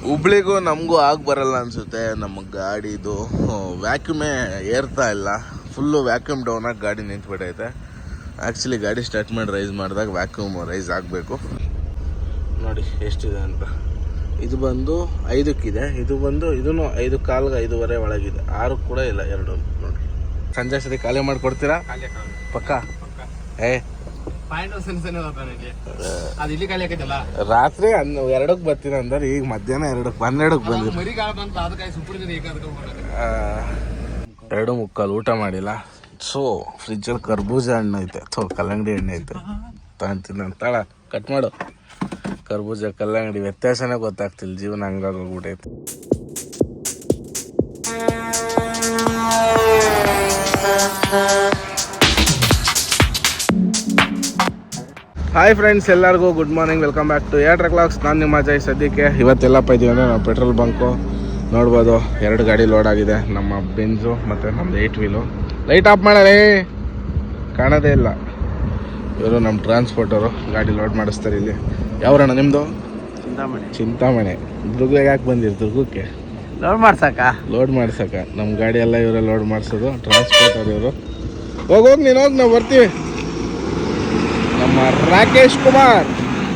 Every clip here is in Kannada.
ಹುಬ್ಳಿಗೂ ನಮಗೂ ಆಗಿ ಬರಲ್ಲ ಅನಿಸುತ್ತೆ. ನಮ್ಮ ಗಾಡಿದು ವ್ಯಾಕ್ಯೂಮೇ ಏರ್ತಾ ಇಲ್ಲ. ಫುಲ್ಲು ವ್ಯಾಕ್ಯೂಮ್ ಡೌನ್ ಆಗಿ ಗಾಡಿ ನಿಂತ್ಬಿಟ್ಟೈತೆ. ಆ್ಯಕ್ಚುಲಿ ಗಾಡಿ ಸ್ಟಾರ್ಟ್ ಮಾಡಿ ರೈಸ್ ಮಾಡಿದಾಗ ವ್ಯಾಕ್ಯೂಮ್ ರೈಸ್ ಆಗಬೇಕು. ನೋಡಿ ಎಷ್ಟಿದೆ ಅಂತ. ಇದು ಬಂದು 5ಕ್ಕಿದೆ, ಇದು ಬಂದು ಇದೂ 5 ಕಾಲ್ಗೆ 5:15 ಒಳಗಿದೆ. 6 ಕೂಡ ಇಲ್ಲ, 2 ನೋಡಿ. ಸಂಜೆ ಸತಿ ಖಾಲಿ ಮಾಡಿಕೊಡ್ತೀರಾ ಪಕ್ಕ? ರಾತ್ರಿ 2ಕ್ಕೆ ಬರ್ತೀನಿ ಅಂದ್ರೆ ಈಗ ಮಧ್ಯಾಹ್ನ 12ಕ್ಕೆ ಬಂದಿರಿ. 2:15 ಊಟ ಮಾಡಿಲ್ಲ. ಸೊ ಫ್ರಿಜ್ಜಲ್ಲಿ ಕರ್ಬೂಜ ಹಣ್ಣು ಐತೆ, ಕಲ್ಲಂಗಡಿ ಹಣ್ಣು ಐತೆ, ತಗೊಂತೀನಿ ಅಂತಾಳ. ಕಟ್ ಮಾಡು. ಕರ್ಬೂಜ ಕಲ್ಲಂಗಡಿ ವ್ಯತ್ಯಾಸನೇ ಗೊತ್ತಾಗ್ತಿಲ್ಲ, ಜೀವನ ಹಂಗಾಗೋಗ್ಬಿಟ್ಟೈತೆ. ಹಾಯ್ ಫ್ರೆಂಡ್ಸ್, ಎಲ್ಲರಿಗೂ good morning. Welcome back to our truck logs. ನಾನು ನಿಮ್ಮ ಅಜಯ್. ಸದ್ಯಕ್ಕೆ ಇವತ್ತೆಲ್ಲಪ್ಪ ಇದೀವಿ ಅಂದರೆ ನಾವು ಪೆಟ್ರೋಲ್ ಬಂಕು ನೋಡ್ಬೋದು. 2 ಗಾಡಿ ಲೋಡ್ ಆಗಿದೆ, ನಮ್ಮ ಬೆಂಜು ಮತ್ತು ನಮ್ಮದು 8 ವೀಲು. ಲೈಟ್ ಆಫ್ ಮಾಡಲೇ ಕಾಣೋದೇ ಇಲ್ಲ. ಇವರು ನಮ್ಮ ಟ್ರಾನ್ಸ್ಪೋರ್ಟರು ಗಾಡಿ ಲೋಡ್ ಮಾಡಿಸ್ತಾರೆ. ಇಲ್ಲಿ ಯಾವ್ರಣ್ಣ ನಿಮ್ಮದು? ಚಿಂತಾಮಣಿ. ದುರ್ಗಕ್ಕೆ ಯಾಕೆ ಬಂದಿರಿ? ದುರ್ಗಕ್ಕೆ ಲೋಡ್ ಮಾಡ್ಸಕ್ಕ. ನಮ್ಮ ಗಾಡಿ ಎಲ್ಲ ಇವರೇ ಲೋಡ್ ಮಾಡಿಸೋದು, ಟ್ರಾನ್ಸ್ಪೋರ್ಟರ್ ಇವರು. ಹೋಗಿ ನೀನು ಹೋಗಿ, ನಾವು ಬರ್ತೀವಿ.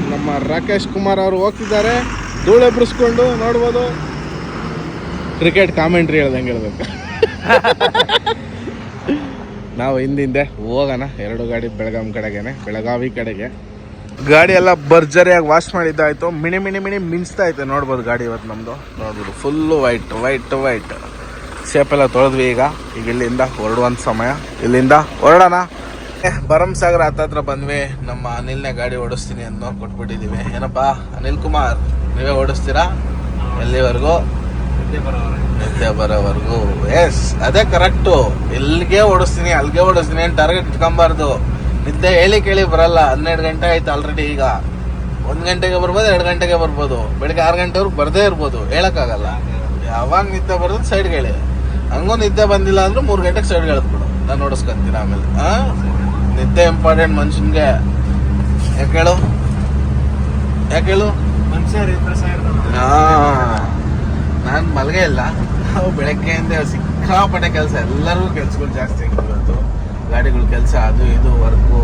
ನಮ್ಮ ರಾಕೇಶ್ ಕುಮಾರ್ ಅವರು ಹೋಗ್ತಿದ್ದಾರೆ. ಧೂಳು ಎಬ್ಬಿಸ್ಕೊಂಡು ನೋಡ್ಬೋದು. ಕ್ರಿಕೆಟ್ ಕಾಮೆಂಟ್ರಿ ಹೇಳ್ದಂಗೆ ಹೇಳ್ಬೇಕು. ನಾವು ಹಿಂದೆ ಹೋಗೋಣ. 2 ಗಾಡಿ ಬೆಳಗಾವಿ ಕಡೆಗೆ. ಗಾಡಿ ಎಲ್ಲ ಭರ್ಜರಿಯಾಗಿ ವಾಶ್ ಮಾಡಿದ್ದಾಯಿತು. ಮಿಣಿ ಮಿಣಿಸ್ತಾ ಐತೆ. ನೋಡ್ಬೋದು ಗಾಡಿ ಇವತ್ತು ನಮ್ಮದು. ನೋಡ್ಬೋದು ಫುಲ್ಲು ವೈಟ್ ಸೇಪೆಲ್ಲ ತೊಳೆದ್ವಿ. ಈಗ ಇಲ್ಲಿಂದ ಹೊರಡುವಂಥ ಸಮಯ. ಇಲ್ಲಿಂದ ಹೊರಡೋಣ. ಭರಮಸಾಗರ ಹತ್ರ ಬಂದ್ವಿ. ನಮ್ಮ ಅನಿಲ್ನೇ ಗಾಡಿ ಓಡಿಸ್ತೀನಿ ಅಂತ ಕೊಟ್ಬಿಟ್ಟಿದ್ದೀವಿ. ಏನಪ್ಪಾ ಅನಿಲ್ ಕುಮಾರ್, ನೀವೇ ಓಡಿಸ್ತೀರಾ? ಎಲ್ಲಿವರೆಗೂ? ನಿದ್ದೆ ಬರೋವರೆಗೂ. ಎಸ್, ಅದೇ ಕರೆಕ್ಟು. ಎಲ್ಲಿಗೆ ಓಡಿಸ್ತೀನಿ ಅಲ್ಲಿಗೆ ಓಡಿಸ್ತೀನಿ ಏನು ಟಾರ್ಗೆಟ್ ಇಟ್ಕೊಂಬಾರ್ದು. ನಿದ್ದೆ ಕೇಳಿ ಬರಲ್ಲ. 12 ಗಂಟೆ ಆಯ್ತು ಆಲ್ರೆಡಿ. ಈಗ 1 ಗಂಟೆಗೆ ಬರ್ಬೋದು, 2 ಗಂಟೆಗೆ ಬರ್ಬೋದು, ಬೆಳಿಗ್ಗೆ 6 ಗಂಟೆವರೆಗೂ ಬರದೇ ಇರ್ಬೋದು. ಹೇಳೋಕ್ಕಾಗಲ್ಲ. ಯಾವಾಗ ನಿದ್ದೆ ಬರೋದು ಸೈಡ್ಗೆ ಹೇಳಿ. ಹಂಗೂ ನಿದ್ದೆ ಬಂದಿಲ್ಲ ಅಂದ್ರೆ 3 ಗಂಟೆಗೆ ಸೈಡ್ಗೆ ಹೇಳ್ಬಿಡು, ನಾನು ಓಡಿಸ್ಕೊಂತೀನಿ ಆಮೇಲೆ. ನಿದ್ದೆ ಇಂಪಾರ್ಟೆಂಟ್ ಮನುಷ್ಯನ್ಗೆ. ಯಾಕೇಳು ನಾನು ಮಲ್ಗೆ ಇಲ್ಲ. ನಾವು ಬೆಳಗ್ಗೆಯಿಂದ ಸಿಕ್ಕಾಪಟ್ಟೆ ಕೆಲಸ. ಎಲ್ಲರಿಗೂ ಕೆಲ್ಸಗಳು ಜಾಸ್ತಿ ಆಗಿರೋದು. ಗಾಡಿಗಳ ಕೆಲಸ, ಅದು ಇದು ವರ್ಕು.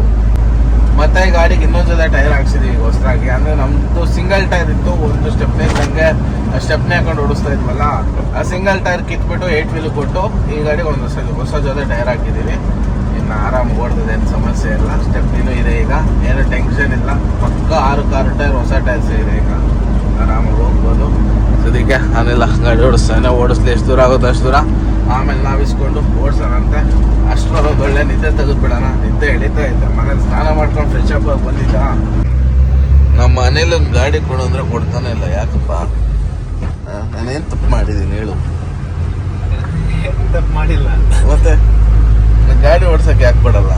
ಮತ್ತೆ ಗಾಡಿಗೆ ಇನ್ನೊಂದು ಜೊತೆ ಟೈರ್ ಹಾಕ್ಸಿದೀವಿ ಹೊಸದಾಗಿ. ಅಂದರೆ ನಮ್ಮದು ಸಿಂಗಲ್ ಟೈರ್ ಇತ್ತು, ಒಂದು ಸ್ಟೆಪ್ನೇ ಇದ್ದಂಗೆ ಆ ಸ್ಟೆಪ್ನೇ ಹಾಕೊಂಡು ಓಡಿಸ್ತಾ ಇದ್ವಲ್ಲ. ಆ ಸಿಂಗಲ್ ಟೈರ್ ಕಿತ್ಬಿಟ್ಟು 8 ವೀಲ್ ಕೊಟ್ಟು ಈ ಗಾಡಿಗೆ ಒಂದು ಹೊಸ ಜೊತೆ ಟೈರ್ ಹಾಕಿದ್ದೀವಿ. ಇನ್ನು ಆರಾಮಾಗಿ ಓಡ್ತದೆ, ಏನು ಸಮಸ್ಯೆ ಇಲ್ಲ. ಸ್ಟೆಪ್ನಿನೂ ಇದೆ ಈಗ, ಏನು ಟೆನ್ಷನ್ ಇಲ್ಲ. ಪಕ್ಕ 6 ಟೈರ್ ಹೊಸ ಟೈರ್ಸ್ ಇದೆ. ಈಗ ಆರಾಮಾಗಿ ಹೋಗ್ಬೋದು. ಸದ್ಯಕ್ಕೆ ನಾನೆಲ್ಲ ಗಾಡಿ ಓಡಿಸ್ತಾನೆ. ಓಡಿಸ್ಲಿ, ಎಷ್ಟು ದೂರ ಆಗುತ್ತೋ ಅಷ್ಟು ದೂರ. ಆಮೇಲೆ ನಾವಿಸ್ಕೊಂಡು ಓಡಿಸೋಣಂತೆ. ಅಷ್ಟರೊಳಗೆ ಒಳ್ಳೆ ನಿದ್ದೆ ತೆಗೆದ್ಬಿಡೋಣ. ನಿದ್ದೆ ಎಳಿತಾ ಇದ್ದೆ. ಮನೇಲಿ ಸ್ನಾನ ಮಾಡ್ಕೊಂಡು ಫ್ರೆಶ್ ಅಪ್ ಆಗಿ ಬಂದಿದ್ದ. ನಮ್ಮ ಮನೇಲಿ ಗಾಡಿ ಕೊಡು ಅಂದರೆ ಕೊಡ್ತಾನೆ ಇಲ್ಲ. ಯಾಕಪ್ಪ? ನಾನೇನು ತಪ್ಪು ಮಾಡಿದ್ದೀನಿ ಹೇಳು? ತಪ್ಪು ಮಾಡಿಲ್ಲ. ಮತ್ತೆ ಗಾಡಿ ಓಡ್ಸಕ್ಕೆ ಯಾಕೆ ಕೊಡಲ್ಲ?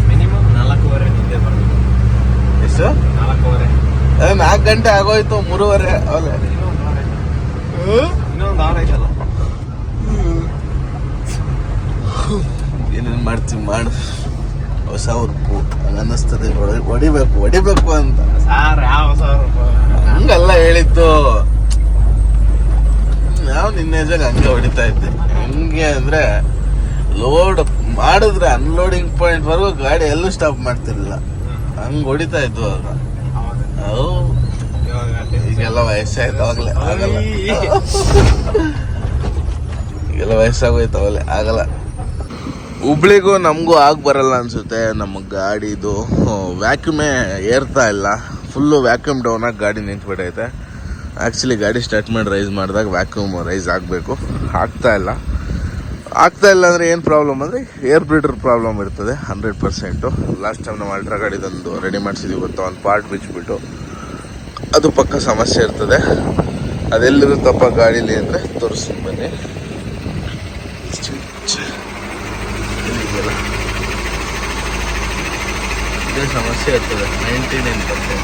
ಮಿನಿಮಮ್ 4:15 ನಿದ್ದೆ ಬರಬೇಕು. ಎಷ್ಟು? 4:15. 4 ಗಂಟೆ ಆಗೋಯ್ತು. 3:30 ಅವಲ್ಲ. ಇನ್ನೊಂದು 6 ಆಯ್ತಲ್ಲ. ಏನೇನು ಮಾಡ್ತೀವಿ ಮಾಡು. ಹೊಸ ವರ್ಕು ಅನ್ನಿಸ್ತದೆ. ಹೊಡಿಬೇಕು ಅಂತ. ಹಂಗಲ್ಲ ಹೇಳಿದ್ದು. ನಾವು ನಿನ್ನೆಜಾಗ ಹಂಗೆ ಹೊಡಿತಾ ಇದ್ದೆ. ಹೆಂಗೆ ಅಂದ್ರೆ ಲೋಡ್ ಮಾಡಿದ್ರೆ ಅನ್ಲೋಡಿಂಗ್ ಪಾಯಿಂಟ್ ವರೆಗೂ ಗಾಡಿ ಎಲ್ಲೂ ಸ್ಟಾಪ್ ಮಾಡ್ತಿರ್ಲಿಲ್ಲ. ಹಂಗೆ ಹೊಡಿತಾ ಇದ್ವು ಅವಾಗ. ಈಗೆಲ್ಲ ವಯಸ್ಸಾಯ್ತು. ಅವಾಗಲೇ ಆಗಲ್ಲ. ಈಗೆಲ್ಲ ವಯಸ್ಸಾಗೋಯ್ತು. ಅವಾಗಲೇ ಆಗಲ್ಲ. ಹುಬ್ಳಿಗೂ ನಮಗೂ ಆಗಿ ಬರಲ್ಲ ಅನಿಸುತ್ತೆ. ನಮ್ಮ ಗಾಡಿದು ವ್ಯಾಕ್ಯೂಮೇ ಏರ್ತಾ ಇಲ್ಲ. ಫುಲ್ಲು ವ್ಯಾಕ್ಯೂಮ್ ಡೌನ್ ಆಗಿ ಗಾಡಿ ನಿಂತ್ಬಿಟ್ಟೈತೆ. ಆ್ಯಕ್ಚುಲಿ ಗಾಡಿ ಸ್ಟಾರ್ಟ್ ಮಾಡಿ ರೈಸ್ ಮಾಡಿದಾಗ ವ್ಯಾಕ್ಯೂಮ್ ರೈಸ್ ಆಗಬೇಕು. ಆಗ್ತಾ ಇಲ್ಲ ಅಂದರೆ ಏನು ಪ್ರಾಬ್ಲಮ್ ಅಂದರೆ ಏರ್ ಬ್ರೀಡರ್ ಪ್ರಾಬ್ಲಮ್ ಇರ್ತದೆ 100%. ಲಾಸ್ಟ್ ಟೈಮ್ ನಾವು ಅಲ್ಟ್ರಾ ಗಾಡಿದೊಂದು ರೆಡಿ ಮಾಡಿಸಿದ್ವಿ ಗೊತ್ತಾ, ಒಂದು ಪಾರ್ಟ್ ಬಿಚ್ಚಿಬಿಟ್ಟು. ಅದು ಪಕ್ಕ ಸಮಸ್ಯೆ ಇರ್ತದೆ. ಅದೆಲ್ಲಿರುತ್ತಪ್ಪ ಗಾಡೀಲಿ ಅಂದರೆ ತೋರಿಸ್ತೀನಿ ಬನ್ನಿ. ಇದೇ ಸಮಸ್ಯೆ ಇರ್ತದೆ 99%.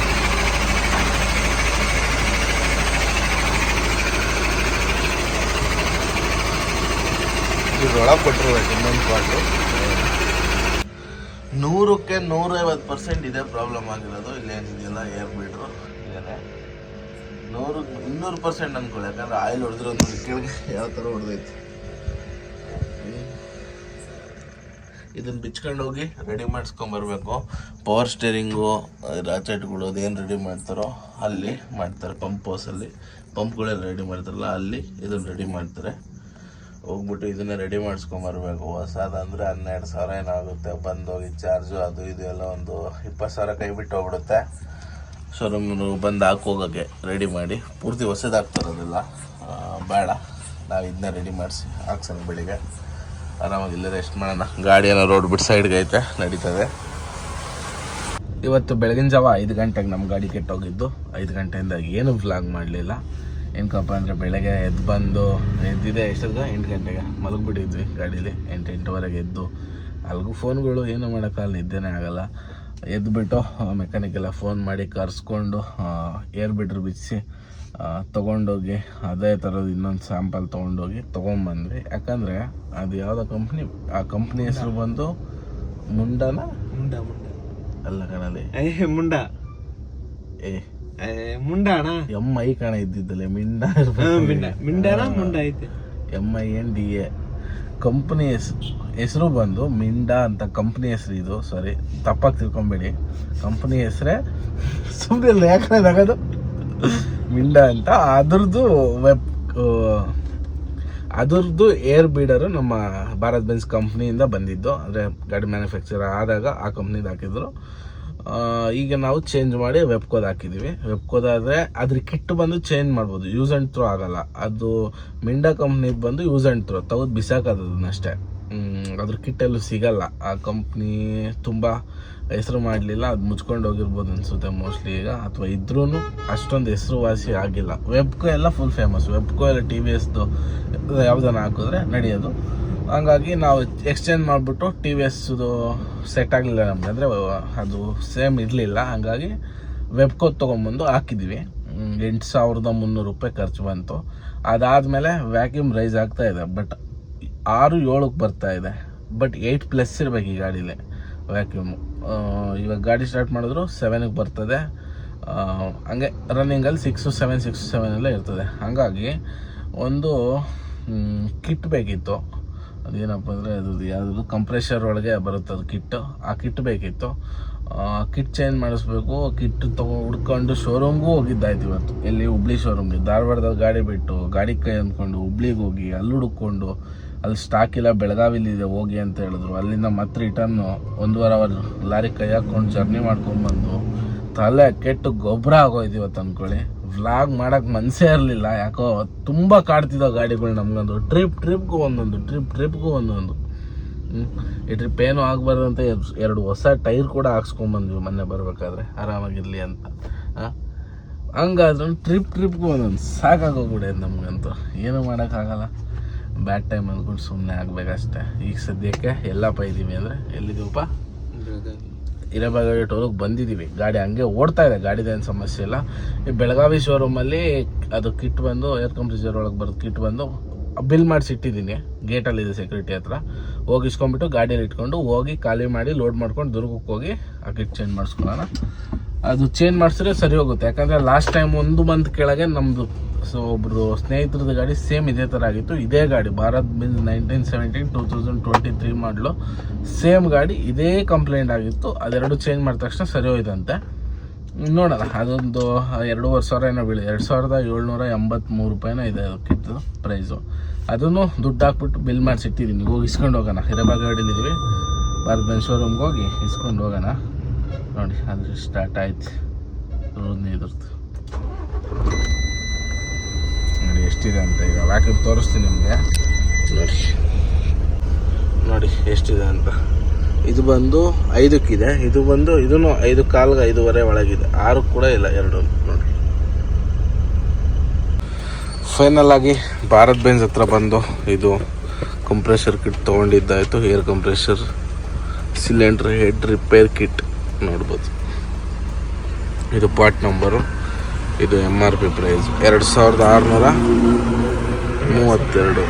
ಇದ್ರೊಳಗೆ ಕೊಟ್ಟಿರ್ಬೇಕು ಇನ್ನೊಂದು ಪಾರ್ಟು. 100ಕ್ಕೆ 150% ಇದೇ ಪ್ರಾಬ್ಲಮ್ ಆಗಿರೋದು. ಇಲ್ಲೇನಿದೆಯಲ್ಲ ಏರ್ ಬೀಡ್ರು ಇದೇನೆ. 200% ಅನ್ಕೊಳ್ಳಿ, ಯಾಕಂದ್ರೆ ಆಯಿಲ್ ಹೊಡೆದ್ರೆ ಒಂದು ಕೆಳಗೆ ಯಾವ ಥರ ಹೊಡೆದೈತಿ. ಇದನ್ನು ಬಿಚ್ಕೊಂಡು ಹೋಗಿ ರೆಡಿ ಮಾಡಿಸ್ಕೊಂಬರ್ಬೇಕು. ಪವರ್ ಸ್ಟೇರಿಂಗು ರಾಚೆಟ್ಗಳು ಅದೇನು ರೆಡಿ ಮಾಡ್ತಾರೋ ಅಲ್ಲಿ ಮಾಡ್ತಾರೆ, ಪಂಪ್ ಹೌಸಲ್ಲಿ ಪಂಪ್ಗಳೆಲ್ಲ ರೆಡಿ ಮಾಡ್ತಾರಲ್ಲ ಅಲ್ಲಿ ಇದನ್ನು ರೆಡಿ ಮಾಡ್ತಾರೆ. ಹೋಗ್ಬಿಟ್ಟು ಇದನ್ನು ರೆಡಿ ಮಾಡಿಸ್ಕೊಂಬರ್ಬೇಕು. ಹೊಸದಂದರೆ 12,000 ಏನಾಗುತ್ತೆ, ಬಂದೋಗಿ ಚಾರ್ಜು ಅದು ಇದು ಎಲ್ಲ ಒಂದು 20,000 ಕೈ ಬಿಟ್ಟು ಹೋಗ್ಬಿಡುತ್ತೆ. ಶೋರೂಮ್ ಬಂದು ಹಾಕೋಗೋಕ್ಕೆ ರೆಡಿ ಮಾಡಿ ಪೂರ್ತಿ ಹೊಸದಾಗ್ತಾರದಿಲ್ಲ, ಬೇಡ ನಾವು ಇದನ್ನ ರೆಡಿ ಮಾಡಿಸಿ ಹಾಕ್ಸೋಣ. ಬೆಳಿಗ್ಗೆ ಆರಾಮಾಗಿ ಇಲ್ಲೇ ರೆಸ್ಟ್ ಮಾಡೋಣ. ಗಾಡಿ ಏನೋ ರೋಡ್ ಬಿಟ್ಟು ಸೈಡ್ಗೆ ಐತೆ, ನಡೀತದೆ. ಇವತ್ತು ಬೆಳಗಿನ ಜಾವ 5 ಗಂಟೆಗೆ ನಮ್ಮ ಗಾಡಿ ಕೆಟ್ಟೋಗಿದ್ದು. 5 ಗಂಟೆಯಿಂದ ಏನು ವ್ಲಾಗ್ ಮಾಡಲಿಲ್ಲ. ಏನಕ್ಕಪ್ಪ ಅಂದರೆ ಬೆಳಗ್ಗೆ ಎದ್ದಿದೆ ಎಷ್ಟೊತ್ತಿಗೆ 8 ಗಂಟೆಗೆ ಮಲಗಿಬಿಟ್ಟಿದ್ವಿ ಗಾಡೀಲಿ. 8-8:15 ಎದ್ದು ಅಲ್ಲಿಗೂ ಫೋನ್ಗಳು ಏನೂ ಮಾಡೋಕ್ಕಲ್ಲ, ನಿದ್ದೆನೇ ಆಗೋಲ್ಲ. ಎದ್ದುಬಿಟ್ಟು ಮೆಕ್ಯಾನಿಕೆಲ್ಲ ಫೋನ್ ಮಾಡಿ ಕರೆಸ್ಕೊಂಡು ಏರ್ ಬಿಟ್ರ್ ಬಿಚ್ಚಿಸಿ ತೊಗೊಂಡೋಗಿ ಅದೇ ಥರದ್ದು ಇನ್ನೊಂದು ಸ್ಯಾಂಪಲ್ ತೊಗೊಂಬಂದ್ವಿ. ಯಾಕಂದರೆ ಅದು ಯಾವುದೋ ಕಂಪ್ನಿ, ಆ ಕಂಪ್ನಿ ಹೆಸರು ಬಂದು ಮುಂಡ ಅಲ್ಲ ಕಣಲ್ಲಿ ಮುಂಡ MI ಕಣ ಇದ್ದಿದ್ದಲ್ಲ, ಮುಂಡ ಐತೆ MINDA ಕಂಪ್ನಿ ಹೆಸರು ಬಂದು ಮಿಂಡಾ ಅಂತ ಕಂಪ್ನಿ ಹೆಸರು. ಇದು ಸಾರಿ, ತಪ್ಪಾಗಿ ತಿಳ್ಕೊಬೇಡಿ, ಕಂಪ್ನಿ ಹೆಸರೇ, ಸುಮ್ಮನೆ ಯಾಕಂದ್ರೆ ಆಗೋದು ಮಿಂಡಾ ಅಂತ. ಅದರದ್ದು ಏರ್ ಬೀಡರು ನಮ್ಮ ಭಾರತ್ ಬೆನ್ಸ್ ಕಂಪ್ನಿಯಿಂದ ಬಂದಿದ್ದು. ಅಂದರೆ ಗಾಡಿ ಮ್ಯಾನುಫ್ಯಾಕ್ಚರ್ ಆದಾಗ ಆ ಕಂಪ್ನಿದು ಹಾಕಿದ್ರು. ಈಗ ನಾವು ಚೇಂಜ್ ಮಾಡಿ ವೆಬ್ಕೋದ್ ಹಾಕಿದ್ದೀವಿ. ವೆಬ್ಕೋದಾದರೆ ಅದ್ರ ಕಿಟ್ ಬಂದು ಚೇಂಜ್ ಮಾಡ್ಬೋದು, ಯೂಸ್ ಆ್ಯಂಡ್ ಥ್ರೋ ಆಗಲ್ಲ. ಅದು ಮಿಂಡಾ ಕಂಪ್ನಿದು ಬಂದು ಯೂಸ್ ಆ್ಯಂಡ್ ಥ್ರೋ, ತೆಗೆದು ಬಿಸಾಕೋದನ್ನಷ್ಟೇ. ಅದ್ರ ಕಿಟ್ಟೆಲ್ಲೂ ಸಿಗಲ್ಲ. ಆ ಕಂಪ್ನಿ ತುಂಬ ಹೆಸರು ಮಾಡಲಿಲ್ಲ, ಅದು ಮುಚ್ಕೊಂಡು ಹೋಗಿರ್ಬೋದು ಅನಿಸುತ್ತೆ ಮೋಸ್ಟ್ಲಿ ಈಗ, ಅಥವಾ ಇದ್ರೂ ಅಷ್ಟೊಂದು ಹೆಸರುವಾಸಿ ಆಗಿಲ್ಲ. ವೆಬ್ಕೋ ಎಲ್ಲ ಫುಲ್ ಫೇಮಸ್. ವೆಬ್ಕೋ ಎಲ್ಲ TVSದು ಯಾವುದನ್ನು ಹಾಕಿದ್ರೆ ನಡೆಯೋದು. ಹಂಗಾಗಿ ನಾವು ಎಕ್ಸ್ಚೇಂಜ್ ಮಾಡಿಬಿಟ್ಟು TVSದು ಸೆಟ್ ಆಗಲಿಲ್ಲ ನಮಗೆ, ಅಂದರೆ ಅದು ಸೇಮ್ ಇರಲಿಲ್ಲ. ಹಾಗಾಗಿ ವೆಬ್ಕೋ ತೊಗೊಂಬಂದು ಹಾಕಿದ್ದೀವಿ. 8,300 ರೂಪಾಯಿ ಖರ್ಚು ಬಂತು. ಅದಾದಮೇಲೆ ವ್ಯಾಕ್ಯೂಮ್ ರೈಸ್ ಆಗ್ತಾ ಇದೆ, ಬಟ್ 6-7ಕ್ಕೆ ಬರ್ತಾ ಇದೆ. ಬಟ್ 8+ ಇರಬೇಕು ಈ ಗಾಡೀಲಿ ವ್ಯಾಕ್ಯೂಮು. ಇವಾಗ ಗಾಡಿ ಸ್ಟಾರ್ಟ್ ಮಾಡಿದ್ರು 7ಕ್ಕೆ ಬರ್ತದೆ. ಹಂಗೆ ರನ್ನಿಂಗಲ್ಲಿ 6-7 ಎಲ್ಲ ಇರ್ತದೆ. ಹಾಗಾಗಿ ಒಂದು ಕಿಟ್ ಬೇಕಿತ್ತು. ಅದೇನಪ್ಪ ಅಂದರೆ ಅದು ಯಾವುದು ಕಂಪ್ರೆಷರ್ ಒಳಗೆ ಬರುತ್ತೆ ಅದು ಕಿಟ್ಟು. ಆ ಕಿಟ್ ಬೇಕಿತ್ತು. ಕಿಟ್ ಚೇಂಜ್ ಮಾಡಿಸ್ಬೇಕು. ಕಿಟ್ ಹುಡ್ಕೊಂಡು ಶೋರೂಮ್ಗೂ ಹೋಗಿದ್ದಾಯ್ತು ಇವತ್ತು. ಎಲ್ಲಿ ಹುಬ್ಳಿ ಶೋರೂಮ್ಗೆ, ಧಾರವಾಡದಲ್ಲಿ ಗಾಡಿ ಬಿಟ್ಟು ಗಾಡಿ ಕೈ ಅಂದ್ಕೊಂಡು ಹುಬ್ಳಿಗೆ ಹೋಗಿ ಅಲ್ಲಿ ಹುಡ್ಕೊಂಡು, ಅಲ್ಲಿ ಸ್ಟಾಕ್ ಇಲ್ಲ ಬೆಳಗಾವಿಲಿದೆ ಹೋಗಿ ಅಂತ ಹೇಳಿದ್ರು. ಅಲ್ಲಿಂದ ಮತ್ತೆ ರಿಟರ್ನು 1.5 ಅವರ್ ಲಾರಿ ಕೈ ಹಾಕ್ಕೊಂಡು ಜರ್ನಿ ಮಾಡ್ಕೊಂಡ್ಬಂದು ತಲೆ ಕೆಟ್ಟು ಗೊಬ್ಬರ ಆಗೋಯ್ತು ಇವತ್ತು ಅಂದ್ಕೊಳ್ಳಿ. ವ್ಲಾಗ್ ಮಾಡೋಕ್ಕೆ ಮನಸ್ಸೇ ಇರಲಿಲ್ಲ. ಯಾಕೋ ತುಂಬ ಕಾಡ್ತಿದ್ದೋ ಗಾಡಿಗಳು ನಮಗಂದು. ಟ್ರಿಪ್ಗೂ ಒಂದೊಂದು ಈ ಟ್ರಿಪ್ ಏನೂ ಆಗಬಾರ್ದಂತ 2 ಹೊಸ ಟೈರ್ ಕೂಡ ಹಾಕ್ಸ್ಕೊಂಬಂದ್ವಿ ಮೊನ್ನೆ ಬರಬೇಕಾದ್ರೆ, ಆರಾಮಾಗಿರಲಿ ಅಂತ. ಹಂಗಾದ್ರೂ ಟ್ರಿಪ್ಗೂ ಒಂದೊಂದು ಸಾಕಾಗೋಗ್ಬಿಡೋದು ನಮಗಂತೂ. ಏನೂ ಮಾಡೋಕ್ಕಾಗಲ್ಲ. ಬ್ಯಾಡ್ ಟೈಮ್ ಅಂದ್ಕೊಂಡು ಸುಮ್ಮನೆ ಆಗಬೇಕಷ್ಟೆ. ಈಗ ಸದ್ಯಕ್ಕೆ ಎಲ್ಲಪ್ಪ ಇದ್ದೀವಿ ಅಂದರೆ ಎಲ್ಲಿದ್ದೀವಪ್ಪ, ಹಿರೇಬಾಗೇವಾಡಿ ಟೋಲಿಗೆ ಬಂದಿದ್ದೀವಿ. ಗಾಡಿ ಹಂಗೆ ಓಡ್ತಾ ಇದೆ, ಗಾಡಿದೇನು ಸಮಸ್ಯೆ ಇಲ್ಲ. ಈ ಬೆಳಗಾವಿ ಶೋರೂಮಲ್ಲಿ ಅದು ಕಿಟ್ ಬಂದು ಏರ್ ಕಂಪ್ರೆಸರ್ ಒಳಗೆ ಬರೋದು ಕಿಟ್ ಬಂದು ಬಿಲ್ ಮಾಡಿಸಿಟ್ಟಿದ್ದೀನಿ. ಗೇಟಲ್ಲಿದೆ ಸೆಕ್ಯೂರಿಟಿ ಹತ್ರ. ಹೋಗಿ ಇಸ್ಕೊಂಡ್ಬಿಟ್ಟು ಗಾಡಿಯಲ್ಲಿ ಇಟ್ಕೊಂಡು ಹೋಗಿ ಖಾಲಿ ಮಾಡಿ ಲೋಡ್ ಮಾಡ್ಕೊಂಡು ದುರ್ಗಕ್ಕೆ ಹೋಗಿ ಆ ಕಿಟ್ ಚೇಂಜ್ ಮಾಡಿಸ್ಕೊಳ್ಳೋಣ. ಅದು ಚೇಂಜ್ ಮಾಡಿಸಿದ್ರೆ ಸರಿ ಹೋಗುತ್ತೆ. ಯಾಕಂದರೆ ಲಾಸ್ಟ್ ಟೈಮ್ 1 ಮಂತ್ ಕೆಳಗೆ ನಮ್ಮದು ಒಬ್ಬರು ಸ್ನೇಹಿತರದ್ದು ಗಾಡಿ ಸೇಮ್ ಇದೇ ಥರ ಆಗಿತ್ತು. ಇದೇ ಗಾಡಿ ಭಾರತ್ ಬೆನ್ಸ್ 1917 2023 ಮಾಡಲು ಸೇಮ್ ಗಾಡಿ ಇದೇ ಕಂಪ್ಲೇಂಟ್ ಆಗಿತ್ತು. ಅದೆರಡು ಚೇಂಜ್ ಮಾಡಿದ ತಕ್ಷಣ ಸರಿ ಹೋಯ್ತಂತೆ. ನೋಡೋಣ, ಅದೊಂದು 2,500 ಏನೋ ಬೀಳಿ, 2,783 ರೂಪಾಯಿನೋ ಇದೆ ಅದು ಕಿತ್ತು ಪ್ರೈಸು. ಅದನ್ನು ದುಡ್ಡು ಹಾಕ್ಬಿಟ್ಟು ಬಿಲ್ ಮಾಡಿಸಿಟ್ಟಿದ್ದೀನಿ. ಹೋಗಿ ಇಸ್ಕೊಂಡು ಹೋಗೋಣ. ಹಿರೇಬಾಗೇವಾಡಿಲಿದ್ದೀವಿ, ಭಾರತ್ ಬೆನ್ಸ್ ಶೋರೂಮ್ಗೆ ಹೋಗಿ ಇಸ್ಕೊಂಡು ಹೋಗೋಣ. ನೋಡಿ ಅದು ಸ್ಟಾರ್ಟ್ ಆಯ್ತು ಇದ್ರದ್ದು. ನೋಡಿ ಎಷ್ಟಿದೆ ಅಂತ. ಈಗ ವ್ಯಾಕ್ಯೂಮ್ ತೋರಿಸ್ತೀನಿ ನಿಮಗೆ. ನೋಡಿ ಎಷ್ಟಿದೆ ಅಂತ. ಇದು ಬಂದು 5ಕ್ಕಿದೆ, ಇದು ಬಂದು ಇದೂ 5 ಕಾಲ್ಗೆ 5.5 ಒಳಗಿದೆ. 6 ಕೂಡ ಇಲ್ಲ, 2 ನೋಡಿ. ಫೈನಲ್ ಆಗಿ ಭಾರತ್ ಬೆನ್ಸ್ ಹತ್ರ ಬಂದು ಇದು ಕಂಪ್ರೆಷರ್ ಕಿಟ್ ತೊಗೊಂಡಿದ್ದಾಯಿತು. Air compressor cylinder head repair kit ನೋಡ್ಬೋದು. ಇದು ಪಾರ್ಟ್ ನಂಬರು. ಇದು MRP ಪ್ರೈಸ್ 2,632.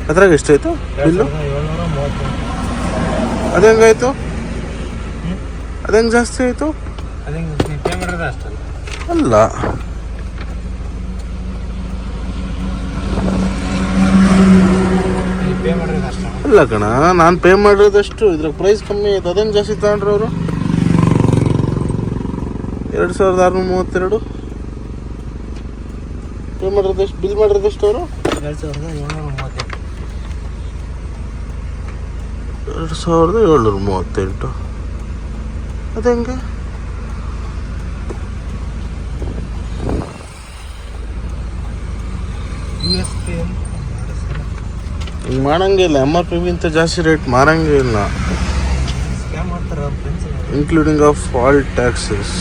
ಅದ್ರಾಗ ಎಷ್ಟಾಯಿತು ಬಿಲ್ಲು? ಅದು ಹೆಂಗಾಯಿತು? ಅದು ಹೆಂಗೆ ಜಾಸ್ತಿ ಆಯಿತು? ಅಲ್ಲ ಅಲ್ಲ ಇಲ್ಲ ಕಣ, ನಾನು ಪೇ ಮಾಡಿರೋದಷ್ಟು, ಇದ್ರಾಗ ಪ್ರೈಸ್ ಕಮ್ಮಿ ಐತೆ. ಅದೇನು ಜಾಸ್ತಿ ತಗೊಂಡ್ರು ಅವರು? 2632 ಪೇ ಮಾಡಿರೋದಷ್ಟು, ಬಿಲ್ ಮಾಡಿರೋದಷ್ಟು ಅವರು 2738. ಅದು ಹೆಂಗೆ? ಹಿಂಗೆ ಮಾಡಂಗಿಲ್ಲ. MRP ಜಾಸ್ತಿ ರೇಟ್ ಮಾರಂಗೇ ಇಲ್ಲ. Including of all taxes.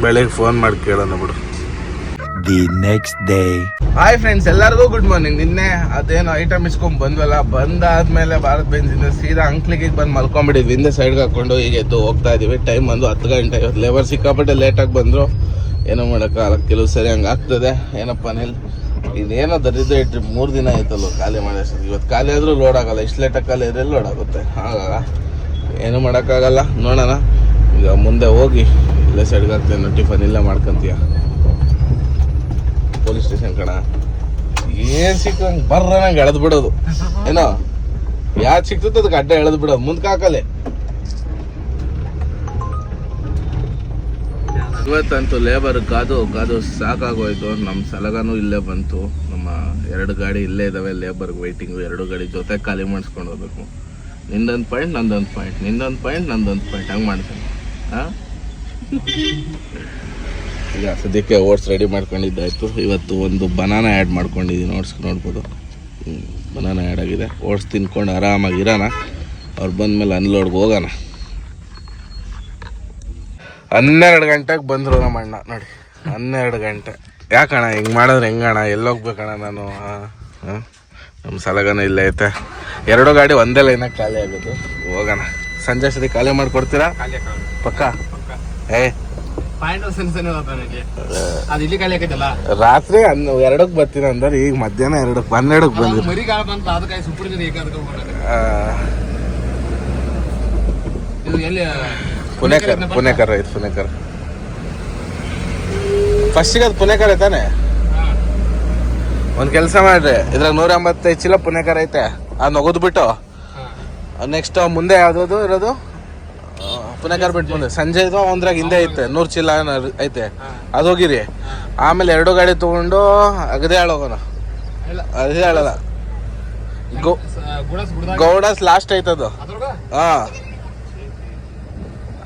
ಬೆಳಗ್ಗೆ ಫೋನ್ ಮಾಡಿ ಕೇಳೋಣ ಬಿಡು. The next day. Hi friends, ಎಲ್ಲರಿಗೂ ಗುಡ್ ಮಾರ್ನಿಂಗ್. ನಿನ್ನೆ ಅದೇನು ಐಟಮ್ ಇಸ್ಕೊಂಡ್ ಬಂದ್ವಲ್ಲ, ಬಂದಾದ್ಮೇಲೆ ಭಾರತ್ ಬೆಂಜಿಂದ ಸೀದಾ ಅಂಕ್ಲಿಗೆ ಬಂದು ಮಲ್ಕೊಂಡ್ಬಿಟ್ಟಿದ್ವಿ. ಹಿಂದೆ ಸೈಡ್ಗೆ ಹಾಕೊಂಡು ಈಗ ಎದ್ದು ಹೋಗ್ತಾ ಇದೀವಿ. ಟೈಮ್ ಬಂದು 10 ಗಂಟೆ. ಇವತ್ತು ಲೇಬರ್ ಸಿಕ್ಕಾಪಟ್ಟೆ ಲೇಟಾಗಿ ಬಂದರು. ಏನೋ ಮಾಡೋಕ್ಕಾಗಲ್ಲ, ಕೆಲವು ಸರಿ ಹಂಗೆ ಆಗ್ತದೆ. ಏನಪ್ಪ ಅನಿಲ್, ಇದೇನೋ ದರಿದ್ರ ಇಟ್ರಿ 3 ದಿನ ಆಯ್ತಲ್ಲ ಖಾಲಿ ಮಾಡಿ. ಇವತ್ತು ಖಾಲಿ ಆದರೂ ಲೋಡ್ ಆಗಲ್ಲ. ಇಷ್ಟು ಲೇಟಾಗಿ ಖಾಲಿ ಇದ್ರೆ ಲೋಡ್ ಆಗುತ್ತೆ. ಹಾಗಾಗ ಏನೂ ಮಾಡೋಕ್ಕಾಗಲ್ಲ. ನೋಡೋಣ ಈಗ ಮುಂದೆ ಹೋಗಿ ಇಲ್ಲೇ ಸೈಡ್ಗೆ ಹಾಕ್ತೇನೆ. ಟಿಫನ್ ಇಲ್ಲೇ ಮಾಡ್ಕೊಂತೀಯ. ಪೊಲೀಸ್ ಸ್ಟೇಷನ್ ಕಣ, ಏನ್ ಸಿಕ್ಕಂಗೆ ಬರ್ರ ನಂಗೆ ಎಳೆದು ಬಿಡೋದು. ಏನೋ ಯಾವ್ದು ಸಿಕ್ತದೆ ಅದಕ್ಕೆ ಅಡ್ಡ ಎಳೆದು ಬಿಡೋದು, ಮುಂದಕ್ಕೆ ಹಾಕಲೆ. ಇವತ್ತಂತೂ ಲೇಬರ್ ಕಾದು ಸಾಕಾಗೋಯ್ತು. ನಮ್ಮ ಸಲಗಾನು ಇಲ್ಲೇ ಬಂತು. ನಮ್ಮ 2 ಗಾಡಿ ಇಲ್ಲೇ ಇದಾವೆ ಲೇಬರ್ಗೆ ವೆಯ್ಟಿಂಗು. 2 ಗಾಡಿ ಜೊತೆ ಖಾಲಿ ಮಾಡಿಸ್ಕೊಂಡು ಹೋಗ್ಬೇಕು. ನಿಂದೊಂದು ಪಾಯಿಂಟ್ ನಂದೊಂದು ಪಾಯಿಂಟ್, ನಿಂದೊಂದು ಪಾಯಿಂಟ್ ನಂದೊಂದು ಪಾಯಿಂಟ್, ಹಂಗೆ ಮಾಡ್ತೀನಿ. ಹಾಂ, ಈಗ ಸದ್ಯಕ್ಕೆ ಓಟ್ಸ್ ರೆಡಿ ಮಾಡ್ಕೊಂಡಿದ್ದಾಯ್ತು. ಇವತ್ತು ಒಂದು ಬನಾನ ಆ್ಯಡ್ ಮಾಡ್ಕೊಂಡಿದ್ದೀನಿ. ಓಟ್ಸ್ ನೋಡ್ಬೋದು, ಬನಾನ ಆ್ಯಡ್ ಆಗಿದೆ. ಓಟ್ಸ್ ತಿನ್ಕೊಂಡು ಆರಾಮಾಗಿ ಇರೋಣ. ಅವ್ರು ಬಂದಮೇಲೆ ಅನ್ಲೋಡ್ಗೆ ಹೋಗೋಣ. 12 ಗಂಟೆಗೆ ಬಂದರು ನಮ್ಮ ಅಣ್ಣ. ನೋಡಿ 12 ಗಂಟೆ. ಯಾಕಣ್ಣ ಹಿಂಗೆ ಮಾಡಿದ್ರೆ ಹೆಂಗಣ್ಣ? ಎಲ್ಲೋಗ್ಬೇಕಣ್ಣ ನಾನು? ಹಾಂ, ನಮ್ಮ ಸಲಗನ ಇಲ್ಲ ಐತೆ. 2 ಗಾಡಿ ಒಂದೇ ಲೈನಾಗ ಖಾಲಿ ಆಗೋದು. ಹೋಗೋಣ. ಸಂಜೆ ಸರಿ ಖಾಲಿ ಮಾಡಿಕೊಡ್ತೀರಾ? ಪಕ್ಕ. ರಾತ್ರಿ 2ಕ್ಕೆ ಬರ್ತೀನಿ ಅಂದ್ರೆ ಈಗ ಮಧ್ಯಾಹ್ನ 2ಕ್ಕೆ 12ಕ್ಕೆ ಬಂದಿರಿ. ಪುಣೇಕರ್ ಐತೆ. ಪುಣೇಕರ್ ಫಸ್ಟಿಗೆ ಅದು ಪುಣೇಕರ್ ಐತಾನೆ. ಒಂದು ಕೆಲಸ ಮಾಡ್ರಿ, ಇದ್ರಾಗ 185 ಚೀಲ ಪುಣೇಕರ್ ಐತೆ. ಅದು ನಗೋದ್ಬಿಟ್ಟು ನೆಕ್ಸ್ಟ್ ಮುಂದೆ ಯಾವ್ದು ಇರೋದು ಪುಣೇಕರ್ ಬಿಟ್ಟು ಮುಂದೆ ಸಂಜೆದು ಒಂದ್ರಾಗ ಹಿಂದೆ ಐತೆ 100 ಚೀಲ ಐತೆ. ಅದು ಹೋಗಿರಿ. ಆಮೇಲೆ 2 ಗಾಡಿ ತಗೊಂಡು ಅಗದೇ ಹೋಗೋಣ. ಅದೇ ಹೇಳಲ್ಲ, ಗೌಡಸ್ ಲಾಸ್ಟ್ ಐತದು. ಹಾಂ,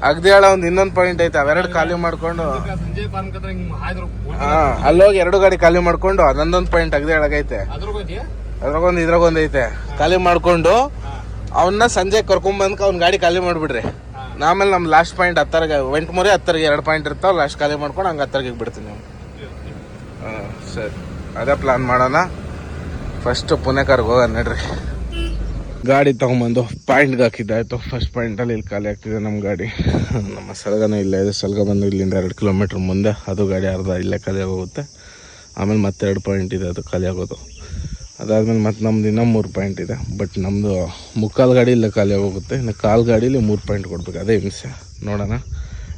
ಅಗದಿಯಾಳ ಒಂದು ಇನ್ನೊಂದು ಪಾಯಿಂಟ್ ಐತೆ. ಅವೆರಡು ಖಾಲಿ ಮಾಡ್ಕೊಂಡು ಅಲ್ಲೋಗಿ 2 ಗಾಡಿ ಖಾಲಿ ಮಾಡ್ಕೊಂಡು ಅದೊಂದೊಂದು ಪಾಯಿಂಟ್ ಅಗದಿಯಾಳಗೈತೆ. ಅದ್ರಾಗೊಂದು ಇದ್ರಾಗೊಂದು ಐತೆ. ಖಾಲಿ ಮಾಡ್ಕೊಂಡು ಅವನ್ನ ಸಂಜೆ ಕರ್ಕೊಂಬಂದ್ಕ ಅವ್ನ ಗಾಡಿ ಖಾಲಿ ಮಾಡಿಬಿಡ್ರಿ. ಆಮೇಲೆ ನಮ್ಮ ಲಾಸ್ಟ್ ಪಾಯಿಂಟ್ 10ಗೆ 10ಗೆ 2 ಪಾಯಿಂಟ್ ಇರ್ತಾವೆ. ಲಾಸ್ಟ್ ಖಾಲಿ ಮಾಡ್ಕೊಂಡು ಹಂಗೆ 10ಗೆ ಬಿಡ್ತೀನಿ. ಹಾಂ ಸರಿ, ಅದೇ ಪ್ಲಾನ್ ಮಾಡೋಣ. ಫಸ್ಟು ಪುಣೇಕರ್ಗೆ ಹೋಗೋಣ ನಡ್ರಿ. ಗಾಡಿ ತೊಗೊಂಬಂದು ಪಾಯಿಂಟ್ಗೆ ಹಾಕಿದ್ದಾಯಿತು. ಫಸ್ಟ್ ಪಾಯಿಂಟಲ್ಲಿ ಇಲ್ಲಿ ಖಾಲಿ ಆಗ್ತಿದೆ ನಮ್ಮ ಗಾಡಿ. ನಮ್ಮ ಸಲಗನೂ ಇಲ್ಲೇ ಇದೆ. ಸಲಗ ಬಂದು ಇಲ್ಲಿಂದ 2 ಕಿಲೋಮೀಟ್ರ್ ಮುಂದೆ. ಅದು ಗಾಡಿ ಅರ್ಧ ಇಲ್ಲೇ ಖಾಲಿ ಆಗೋಗುತ್ತೆ. ಆಮೇಲೆ ಮತ್ತೆ 2 ಪಾಯಿಂಟ್ ಇದೆ, ಅದು ಖಾಲಿ ಆಗೋದು. ಅದಾದಮೇಲೆ ಮತ್ತೆ ನಮ್ದು ಇನ್ನೂ 3 ಪಾಯಿಂಟ್ ಇದೆ. ಬಟ್ ನಮ್ಮದು 3/4 ಗಾಡಿ ಇಲ್ಲೇ ಖಾಲಿ ಆಗೋಗುತ್ತೆ. ಇನ್ನು 1/4 ಗಾಡೀಲಿ 3 ಪಾಯಿಂಟ್ ಕೊಡ್ಬೇಕು. ಅದೇ ಹಿಂಸೆ. ನೋಡೋಣ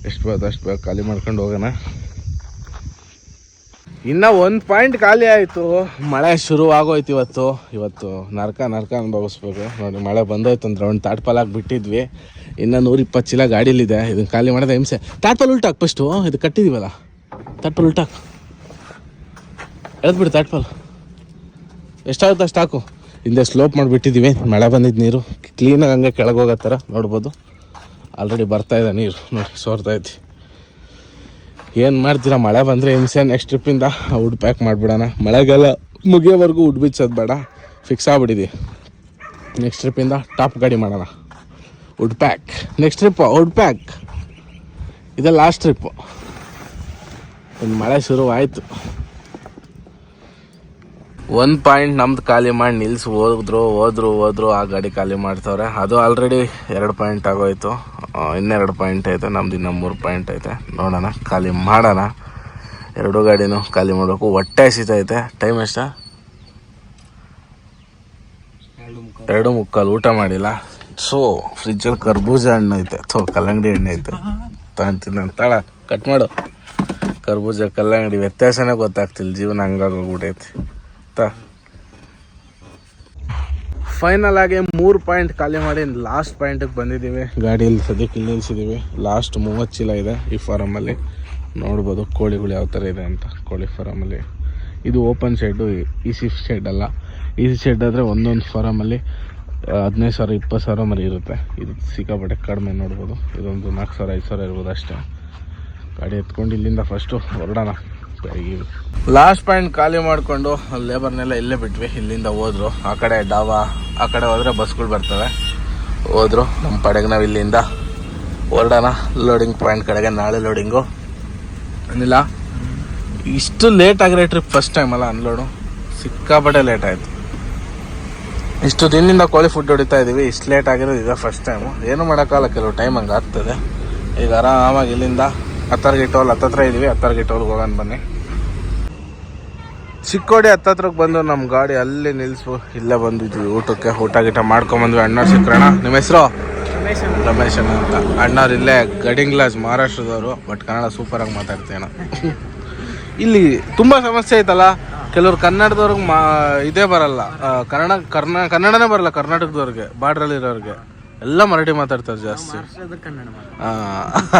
ಎಷ್ಟು ಬೇಕೋ ಅಷ್ಟು ಬೇಗ ಖಾಲಿ ಮಾಡ್ಕೊಂಡು ಹೋಗೋಣ. ಇನ್ನೂ 1 ಪಾಯಿಂಟ್ ಖಾಲಿ ಆಯಿತು. ಮಳೆ ಶುರು ಆಗೋಯ್ತು ಇವತ್ತು ನರ್ಕ ಅನುಭವಿಸ್ಬೇಕು. ನೋಡಿ ಮಳೆ ಬಂದೋಯ್ತು ಅಂದ್ರೆ ಒಂದು ತಾಟ್ಪಾಲಾಗಿ ಬಿಟ್ಟಿದ್ವಿ. ಇನ್ನು 120 ಚೀಲ ಗಾಡೀಲಿದೆ. ಇದನ್ನು ಖಾಲಿ ಮಾಡೋದು ಹಿಂಸೆ. ತಾಟ್ಪಾಲ್ ಉಲ್ಟಾಕ್ ಫಸ್ಟು. ಇದು ಕಟ್ಟಿದ್ದೀವಲ್ಲ, ತಾಟ್ಪಾಲ್ ಉಲ್ಟಾಕ್, ಎಳೆದ್ಬಿಡು ತಾಟ್ಪಾಲ್. ಎಷ್ಟಾಗುತ್ತೆ ಅಷ್ಟು ಹಾಕು. ಹಿಂದೆ ಸ್ಲೋಪ್ ಮಾಡಿಬಿಟ್ಟಿದ್ದೀವಿ. ಮಳೆ ಬಂದಿದ್ದು ನೀರು ಕ್ಲೀನಾಗಿ ಹಂಗೆ ಕೆಳಗೆ ಹೋಗೋ ಥರ ನೋಡ್ಬೋದು. ಆಲ್ರೆಡಿ ಬರ್ತಾಯಿದೆ ನೀರು. ನೋಡಿ ಸೋರ್ತಾಯ್ತು. ಏನು ಮಾಡ್ತೀರಾ, ಮಳೆ ಬಂದರೆ ಹಿಂಸೆ. ನೆಕ್ಸ್ಟ್ ಟ್ರಿಪ್ಪಿಂದ ವುಡ್ ಪ್ಯಾಕ್ ಮಾಡಿಬಿಡೋಣ. ಮಳೆಗೆಲ್ಲ ಮುಗಿಯೋವರೆಗೂ ವುಡ್ ಬಿಚ್ಚೋದು ಬೇಡ, ಫಿಕ್ಸ್ ಆಗ್ಬಿಟ್ಟಿದ್ದೀವಿ. ನೆಕ್ಸ್ಟ್ ಟ್ರಿಪ್ಪಿಂದ ಟಾಪ್ ಗಾಡಿ ಮಾಡೋಣ. Wood pack next trip. Wood pack ಇದೆ ಲಾಸ್ಟ್ ಟ್ರಿಪ್ಪು. ಒಂದು ಮಳೆ ಶುರು ಆಯಿತು. 1 ಪಾಯಿಂಟ್ ನಮ್ದು ಖಾಲಿ ಮಾಡಿ ನಿಲ್ಸಿ ಹೋದ್ರು. ಆ ಗಾಡಿ ಖಾಲಿ ಮಾಡ್ತವ್ರೆ. ಅದು ಆಲ್ರೆಡಿ 2 ಪಾಯಿಂಟ್ ಆಗೋಯ್ತು. ಇನ್ನೂ 2 ಪಾಯಿಂಟ್ ಐತೆ. ನಮ್ದು ಇನ್ನೂ 3 ಪಾಯಿಂಟ್ ಐತೆ. ನೋಡೋಣ, ಖಾಲಿ ಮಾಡೋಣ. 2 ಗಾಡಿನೂ ಖಾಲಿ ಮಾಡಬೇಕು. ಹೊಟ್ಟೆ ಹಸಿತೈತೆ. ಟೈಮ್ ಎಷ್ಟ? 2:45. ಊಟ ಮಾಡಿಲ್ಲ. ಸೊ ಫ್ರಿಜ್ಜಲ್ಲಿ ಕರ್ಬೂಜ ಹಣ್ಣು ಐತೆ. ಕಲ್ಲಂಗಡಿ ಹಣ್ಣು ಐತೆ. ತಗೊಂತೀನಿ ತಾಳ ಕಟ್ ಮಾಡು. ಕರ್ಬೂಜ ಕಲ್ಲಂಗಡಿ ವ್ಯತ್ಯಾಸನೇ ಗೊತ್ತಾಗ್ತಿಲ್ಲ. ಜೀವನ ಹಂಗಾಗೋಗ್ಬಿಟ್ಟೈತಿ. ಫೈನಲ್ ಆಗಿ 3 ಪಾಯಿಂಟ್ ಖಾಲಿ ಮಾಡಿ ಲಾಸ್ಟ್ ಪಾಯಿಂಟಿಗೆ ಬಂದಿದ್ದೀವಿ. ಗಾಡಿಯಲ್ಲಿ ಸದ್ಯಕ್ಕೆ ಇಲ್ಲಿ ನಿಲ್ಸಿದ್ದೀವಿ. ಲಾಸ್ಟ್ 30 ಚೀಲ ಇದೆ ಈ ಫಾರಮಲ್ಲಿ. ನೋಡ್ಬೋದು ಕೋಳಿಗಳು ಯಾವ ಥರ ಇದೆ ಅಂತ. ಕೋಳಿ ಫಾರಮಲ್ಲಿ ಇದು ಓಪನ್ ಶೆಡ್ಡು, ಈಸಿ ಶೆಡ್ ಅಲ್ಲ. ಈಸಿ ಶೆಡ್ ಆದರೆ ಒಂದೊಂದು ಫಾರಮಲ್ಲಿ 15,000 20,000 ಮರಿ ಇರುತ್ತೆ. ಇದು ಸಿಕ್ಕಾಪಟ್ಟೆ ಕಡಿಮೆ. ನೋಡ್ಬೋದು ಇದೊಂದು 4,000 5,000 ಇರ್ಬೋದು ಅಷ್ಟೇ. ಗಾಡಿ ಎತ್ಕೊಂಡು ಇಲ್ಲಿಂದ ಫಸ್ಟು ಹೊರಡೋಣ. ಲಾಸ್ಟ್ ಪಾಯಿಂಟ್ ಖಾಲಿ ಮಾಡಿಕೊಂಡು ಲೇಬರ್ನೆಲ್ಲ ಇಲ್ಲೇ ಬಿಟ್ವಿ. ಇಲ್ಲಿಂದ ಹೋದ್ರು ಆ ಕಡೆ ಡಾಬಾ, ಆ ಕಡೆ ಹೋದರೆ ಬಸ್ಗಳು ಬರ್ತವೆ. ಹೋದ್ರು ನಮ್ಮ ಪಡೆಗೆ ನಾವು ಇಲ್ಲಿಂದ ಹೊರಡೋಣ ಲೋಡಿಂಗ್ ಪಾಯಿಂಟ್ ಕಡೆಗೆ. ನಾಳೆ ಲೋಡಿಂಗು ಏನಿಲ್ಲ. ಇಷ್ಟು ಲೇಟ್ ಆಗಿರೋ ಟ್ರಿಪ್ ಫಸ್ಟ್ ಟೈಮ್ ಅಲ್ಲ ಅನ್ಲೋಡು. ಸಿಕ್ಕಾಪಟ್ಟೆ ಲೇಟ್ ಆಯಿತು. ಇಷ್ಟು ದಿನದಿಂದ ಕೋಳಿ ಫುಡ್ ಹೊಡಿತಾ ಇದ್ದೀವಿ. ಇಷ್ಟು ಲೇಟ್ ಆಗಿರೋದು ಇದೆ ಫಸ್ಟ್ ಟೈಮು. ಏನು ಮಾಡೋಕ್ಕಾಗಲ್ಲ, ಕೆಲವು ಟೈಮ್ ಹಂಗೆ ಆಗ್ತದೆ. ಈಗ ಆರಾಮಾಗಿ ಇಲ್ಲಿಂದ ಹತ್ತರ್ಗಿಟ್ಟು ಹತ್ತತ್ರ ಇದ್ದೀವಿ. ಹತ್ತರ್ಗಿಟ್ಟೋಲ್ಗೆ ಹೋಗೋಣ ಬನ್ನಿ. ಚಿಕ್ಕೋಡಿ ಹತ್ತತ್ರಕ್ಕೆ ಬಂದು ನಮ್ಮ ಗಾಡಿ ಅಲ್ಲಿ ನಿಲ್ಲಿಸು. ಇಲ್ಲೇ ಬಂದಿದ್ವಿ ಊಟಕ್ಕೆ. ಊಟ ಗೀಟ ಮಾಡ್ಕೊಂಬಂದ್ವಿ. ಅಣ್ಣವ್ರು ಸಿಕ್ಕರಣ. ನಿಮ್ಮ ಹೆಸರು? ರಮೇಶ್ ಅಣ್ಣ ಅಂತ. ಅಣ್ಣವ್ರು ಇಲ್ಲೇ ಗಡಿಂಗ್ ಲಾಜ್ ಮಹಾರಾಷ್ಟ್ರದವರು. ಬಟ್ ಕನ್ನಡ ಸೂಪರಾಗಿ ಮಾತಾಡ್ತೇನೆ. ಇಲ್ಲಿ ತುಂಬ ಸಮಸ್ಯೆ ಐತಲ್ಲ. ಕೆಲವ್ರು ಕನ್ನಡದವ್ರಿಗೆ ಇದೇ ಬರಲ್ಲ, ಕನ್ನಡನೇ ಬರಲ್ಲ. ಕರ್ನಾಟಕದವ್ರಿಗೆ, ಬಾರ್ಡ್ರಲ್ಲಿರೋರಿಗೆ ಎಲ್ಲ ಮರಾಠಿ ಮಾತಾಡ್ತಾರೆ ಜಾಸ್ತಿ.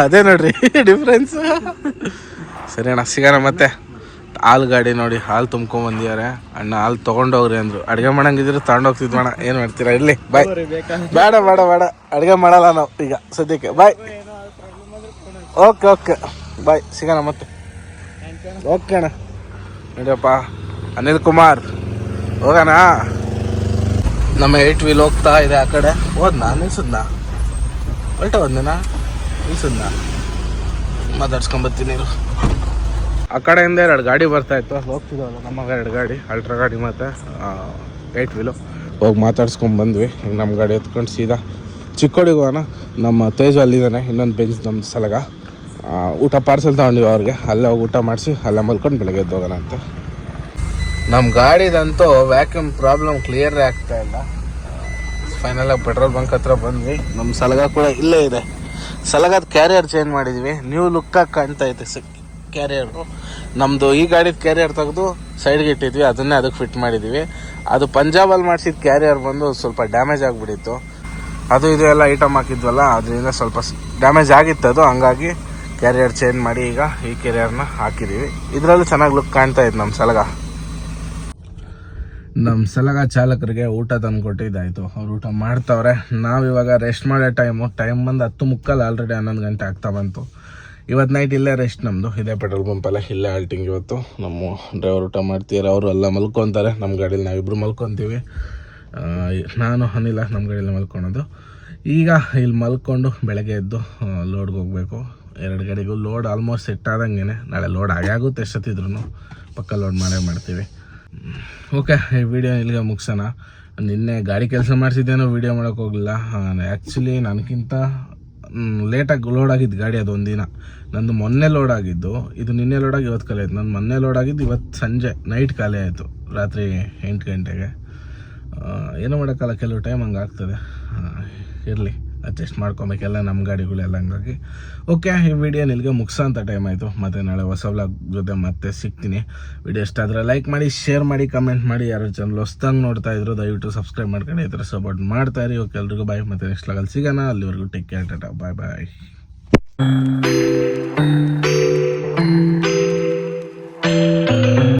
ಅದೇ ನೋಡ್ರಿ ಡಿಫ್ರೆನ್ಸ್. ಸರಿ ಅಣ್ಣ, ಸಿಗೋಣ ಮತ್ತೆ. ಹಾಲು ಗಾಡಿ ನೋಡಿ, ಹಾಲು ತುಂಬ್ಕೊಂಬಂದಿದ್ದಾರೆ ಅಣ್ಣ. ಹಾಲು ತೊಗೊಂಡೋಗ್ರಿ ಅಂದರು. ಅಡುಗೆ ಮಾಡಂಗಿದ್ರೆ ತಗೊಂಡೋಗ್ತಿದ್ವಿ ಅಣ್ಣ. ಏನು ಮಾಡ್ತೀರಾ? ಇರಲಿ, ಬಾಯ್. ಬೇಡ ಅಡುಗೆ ಮಾಡಲ್ಲ ನಾವು ಈಗ ಸದ್ಯಕ್ಕೆ. ಬಾಯ್. ಓಕೆ ಬಾಯ್, ಸಿಗೋಣ ಮತ್ತೆ. ಓಕೆ ಅಣ್ಣ, ನೋಡಿಯಪ್ಪ. ಅನಿಲ್ ಕುಮಾರ್ ಹೋಗೋಣ. ನಮ್ಮ 8 ವೀಲ್ ಹೋಗ್ತಾ ಇದೆ ಆ ಕಡೆ. ಹೋದ್ನಾ? ನಿಲ್ಸದ್ನಾ? ಹೊರಟ ಹೋದ್ನಾ? ನಿಲ್ಸದ್ನಾ? ಮಾತಾಡ್ಸ್ಕೊಂಬತ್ತೀನಿ. ಆ ಕಡೆಯಿಂದ 2 ಗಾಡಿ ಬರ್ತಾಯಿತ್ತು. ಹೋಗ್ತಿದ್ದಾವಲ್ಲ ನಮಗೆ 2 ಗಾಡಿ, ಅಲ್ಟ್ರಾ ಗಾಡಿ ಮತ್ತು 8 ವೀಲು. ಹೋಗಿ ಮಾತಾಡ್ಸ್ಕೊಂಡು ಬಂದ್ವಿ. ಈಗ ನಮ್ಮ ಗಾಡಿ ಎತ್ಕೊಂಡು ಸೀದಾ ಚಿಕ್ಕೋಡಿಗೆ ಹೋಗೋಣ. ನಮ್ಮ ತೇಜು ಅಲ್ಲಿದ್ದಾನೆ, ಇನ್ನೊಂದು ಬೆಂಚ್ ನಮ್ಮದು ಸಲಗ. ಊಟ ಪಾರ್ಸೆಲ್ ತೊಗೊಂಡಿವಿ ಅವ್ರಿಗೆ. ಅಲ್ಲೇ ಹೋಗಿ ಊಟ ಮಾಡಿಸಿ ಅಲ್ಲೇ ಮಲ್ಕೊಂಡು ಬೆಳಗ್ಗೆ ಎದ್ದು ಹೋಗೋಣ ಅಂತ. ನಮ್ಮ ಗಾಡಿದಂತೂ ವ್ಯಾಕ್ಯೂಮ್ ಪ್ರಾಬ್ಲಮ್ ಕ್ಲಿಯರೇ ಆಗ್ತಾ ಇಲ್ಲ. ಫೈನಲಾಗಿ ಪೆಟ್ರೋಲ್ ಬಂಕ್ ಹತ್ರ ಬಂದ್ವಿ. ನಮ್ಮ ಸಲಗ ಕೂಡ ಇಲ್ಲೇ ಇದೆ. ಸಲಗದ ಕ್ಯಾರಿಯರ್ ಚೇಂಜ್ ಮಾಡಿದ್ವಿ. ನ್ಯೂ ಲುಕ್ಕಾಗಿ ಕಾಣ್ತಾ ಐತೆ ಕ್ಯಾರಿಯರು. ನಮ್ಮದು ಈ ಗಾಡಿದ ಕ್ಯಾರಿಯರ್ ತೆಗೆದು ಸೈಡ್ಗೆ ಇಟ್ಟಿದ್ವಿ. ಅದನ್ನೇ ಅದಕ್ಕೆ ಫಿಟ್ ಮಾಡಿದ್ವಿ. ಅದು ಪಂಜಾಬಲ್ಲಿ ಮಾಡಿಸಿದ ಕ್ಯಾರಿಯರ್ ಬಂದು ಸ್ವಲ್ಪ ಡ್ಯಾಮೇಜ್ ಆಗಿಬಿಟ್ಟಿತ್ತು. ಅದು ಇದು ಎಲ್ಲ ಐಟಮ್ ಹಾಕಿದ್ವಲ್ಲ, ಅದರಿಂದ ಸ್ವಲ್ಪ ಡ್ಯಾಮೇಜ್ ಆಗಿತ್ತು ಅದು. ಹಂಗಾಗಿ ಕ್ಯಾರಿಯರ್ ಚೇಂಜ್ ಮಾಡಿ ಈಗ ಈ ಕ್ಯಾರಿಯರ್ನ ಹಾಕಿದ್ದೀವಿ. ಇದರಲ್ಲೂ ಚೆನ್ನಾಗಿ ಲುಕ್ ಕಾಣ್ತಾ ಇತ್ತು ನಮ್ಮ ಸಲಗ ಚಾಲಕರಿಗೆ ಊಟ ತಂದು ಕೊಟ್ಟಿದ್ದಾಯಿತು. ಅವ್ರು ಊಟ ಮಾಡ್ತಾವ್ರೆ. ನಾವಿವಾಗ ರೆಸ್ಟ್ ಮಾಡೋ ಟೈಮ್ ಬಂದು 10:30. ಆಲ್ರೆಡಿ 11 ಗಂಟೆ ಆಗ್ತಾ ಬಂತು. ಇವತ್ತು ನೈಟ್ ಇಲ್ಲೇ ರೆಸ್ಟ್ ನಮ್ಮದು. ಇದೇ ಪೆಟ್ರೋಲ್ ಪಂಪಲ್ಲ ಇಲ್ಲೇ ಆಲ್ಟಿಂಗ್. ಇವತ್ತು ನಮ್ಮ ಡ್ರೈವರ್ ಊಟ ಮಾಡ್ತೀರ, ಅವರು ಎಲ್ಲ ಮಲ್ಕೊತಾರೆ. ನಮ್ಮ ಗಾಡೀಲಿ ನಾವಿಬ್ಬರು ಮಲ್ಕೊತೀವಿ. ನಾನು ಅನಿಲ ನಮ್ಮ ಗಾಡೀಲಿ ಮಲ್ಕೊಳೋದು. ಈಗ ಇಲ್ಲಿ ಮಲ್ಕೊಂಡು ಬೆಳಗ್ಗೆ ಎದ್ದು ಲೋಡ್ಗೆ ಹೋಗಬೇಕು. 2 ಗಾಡಿಗೂ ಲೋಡ್ ಆಲ್ಮೋಸ್ಟ್ ಸೆಟ್ ಆದಂಗೆ. ನಾಳೆ ಲೋಡ್ ಆಗುತ್ತೆ ಎಷ್ಟೊತ್ತಿದ್ರು ಪಕ್ಕ ಲೋಡ್ ಮಾಡ್ತೀವಿ. ಓಕೆ, ಈ ವಿಡಿಯೋ ಇಲ್ಲಿಗೆ ಮುಗಿಸೋಣ. ನಿನ್ನೆ ಗಾಡಿ ಕೆಲಸ ಮಾಡಿಸಿದ್ದೇನೋ ವಿಡಿಯೋ ಮಾಡೋಕ್ಕೆ ಹೋಗಲಿಲ್ಲ. ಆ್ಯಕ್ಚುಲಿ ನನಗಿಂತ ಲೇಟಾಗಿ ಲೋಡ್ ಆಗಿದ್ದು ಗಾಡಿ. ಅದು ಒಂದಿನ ನಂದು ಮೊನ್ನೆ ಲೋಡ್ ಆಗಿದ್ದು. ಇದು ನಿನ್ನೆ ಲೋಡ್ ಆಗಿ ಇವತ್ತು ಖಾಲಿ ಆಯಿತು. ನಾನು ಮೊನ್ನೆ ಲೋಡ್ ಆಗಿದ್ದು ಇವತ್ತು ಸಂಜೆ ನೈಟ್ ಖಾಲಿ ಆಯಿತು, ರಾತ್ರಿ 8 ಗಂಟೆಗೆ. ಏನೂ ಮಾಡೋಕ್ಕಲ್ಲ, ಕೆಲವು ಟೈಮ್ ಹಂಗೆ ಆಗ್ತದೆ. ಇರಲಿ, ಅಡ್ಜಸ್ಟ್ ಮಾಡ್ಕೊಬೇಕೆಲ್ಲ ನಮ್ಮ ಗಾಡಿಗಳೆಲ್ಲ. ಹಂಗಾಗಿ ಓಕೆ, ಈ ವಿಡಿಯೋ ಇಲ್ಲಿಗೆ ಮುಗಿಸೋಂಥ ಟೈಮ್ ಆಯಿತು. ಮತ್ತು ನಾಳೆ ಹೊಸ ವ್ಲಾಗ್ ಜೊತೆ ಮತ್ತೆ ಸಿಗ್ತೀನಿ. ವಿಡಿಯೋ ಇಷ್ಟ ಆದರೆ ಲೈಕ್ ಮಾಡಿ, ಶೇರ್ ಮಾಡಿ, ಕಮೆಂಟ್ ಮಾಡಿ. ಯಾರು ಚಾನಲ್ ಹೊಸ್ದಂಗೆ ನೋಡ್ತಾ ಇದ್ರು ದಯವಿಟ್ಟು ಸಬ್ಸ್ಕ್ರೈಬ್ ಮಾಡ್ಕೊಂಡು ಈ ಥರ ಸಪೋರ್ಟ್ ಮಾಡ್ತಾಯಿರಿ. ಓಕೆ, ಎಲ್ರಿಗೂ ಬಾಯ್. ಮತ್ತು ನೆಕ್ಸ್ಟ್ ವ್ಲಾಗಲ್ಲಿ ಸಿಗೋಣ. ಅಲ್ಲಿವರೆಗೂ ಟೇಕ್ ಕೇರ್, ಟಾಟಾ, ಬಾಯ್.